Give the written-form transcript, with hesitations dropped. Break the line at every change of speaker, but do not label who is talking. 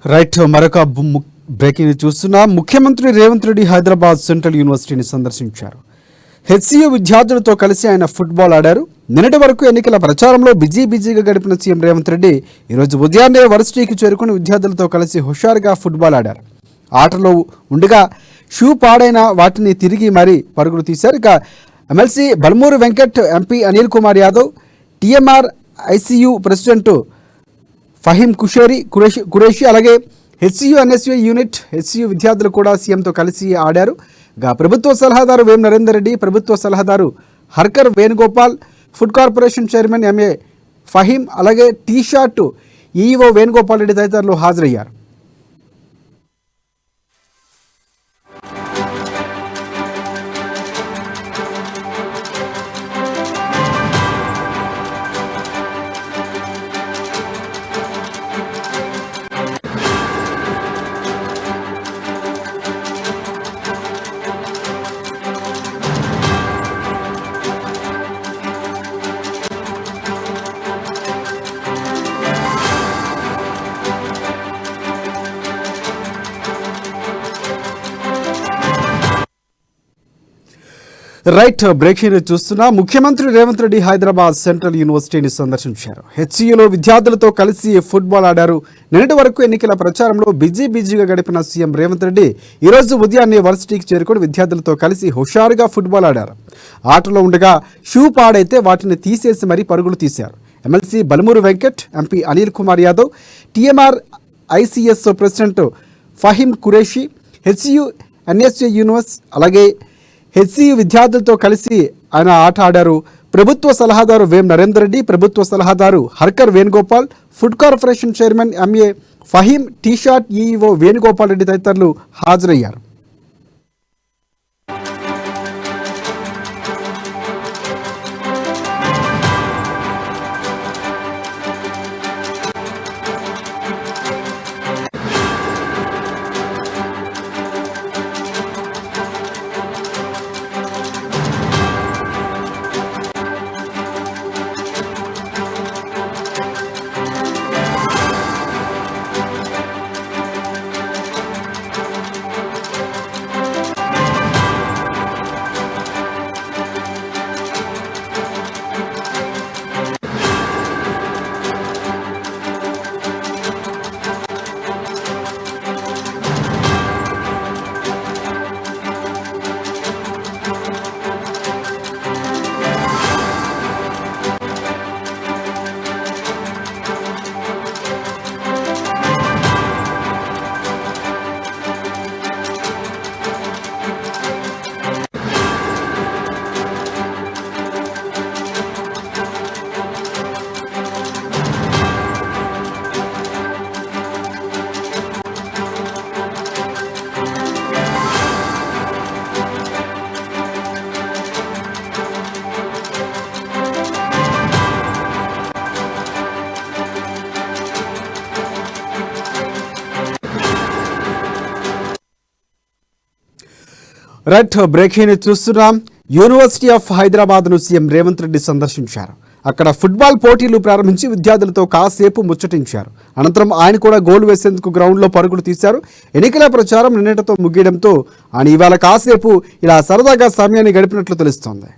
Right మరొక breaking చూస్తున్నా. ముఖ్యమంత్రి రేవంత్ రెడ్డి హైదరాబాద్ సెంట్రల్ యూనివర్సిటీని సందర్శించారు. హెచ్సియు విద్యార్థులతో కలిసి ఆయన ఫుట్బాల్ ఆడారు. నిన్నటి వరకు ఎన్నికల ప్రచారంలో బిజీగా గడిపిన సీఎం రేవంత్ రెడ్డి ఈరోజు ఉదయాన్నే వర్సిటీకి చేరుకుని విద్యార్థులతో కలిసి హుషారుగా ఫుట్బాల్ ఆడారు. ఆటలో ఉండగా షూ పాడైన వాటిని తిరిగి మరీ పరుగులు తీశారు. ఇక MLC Balmoor Venkat, MP Anil Kumar Yadav, TMR ICU president Faheem Qureshi అలాగే హెచ్సియు ఎన్ఎస్యు యూనిట్ హెచ్సియు విద్యార్థులు కూడా సీఎంతో కలిసి ఆడారు. ప్రభుత్వ సలహాదారు వేం నరేందర్ రెడ్డి, ప్రభుత్వ సలహాదారు Harkara Venugopal, food corporation chairman MA Faheem అలాగే టీ-షర్ట్ ఈఈఓ వేణుగోపాల్ రెడ్డి తదితరులు హాజరయ్యారు. రైట్ బ్రేకింగ్ చూస్తున్నా. ముఖ్యమంత్రి రేవంత్ రెడ్డి హైదరాబాద్ సెంట్రల్ యూనివర్సిటీని సందర్శించారు. హెచ్సియులో విద్యార్థులతో కలిసి ఫుట్బాల్ ఆడారు. నిన్నటి వరకు ఎన్నికల ప్రచారంలో బిజీగా గడిపిన సీఎం రేవంత్ రెడ్డి ఈరోజు ఉదయాన్నే వర్సిటీకి చేరుకుని విద్యార్థులతో కలిసి హుషారుగా ఫుట్బాల్ ఆడారు. ఆటలో ఉండగా షూ పాడైతే వాటిని తీసేసి మరీ పరుగులు తీశారు. MLC Balmoor Venkat, MP Anil Kumar Yadav, TMR ICS president Faheem Qureshi, HCU NSU universe అలాగే హెచ్సియు విద్యార్థులతో కలిసి ఆయన ఆట ఆడారు. ప్రభుత్వ సలహాదారు వేం నరేందర్ రెడ్డి, ప్రభుత్వ సలహాదారు Harkara Venugopal, food corporation chairman MA Faheem, టీ-షర్ట్ ఈఈఓ వేణుగోపాల్ రెడ్డి తదితరులు హాజరయ్యారు. రైట్ బ్రేకింగ్ చూస్తున్నాం. యూనివర్సిటీ ఆఫ్ హైదరాబాద్ను సీఎం రేవంత్ రెడ్డి సందర్శించారు. అక్కడ ఫుట్బాల్ పోటీలు ప్రారంభించి విద్యార్థులతో కాసేపు ముచ్చటించారు. అనంతరం ఆయన కూడా గోల్ వేసేందుకు గ్రౌండ్లో పరుగులు తీశారు. ఎన్నికల ప్రచారం నిన్నటితో ముగియడంతో ఆయన ఇవాళ కాసేపు ఇలా సరదాగా సమయాన్ని గడిపినట్లు తెలుస్తోంది.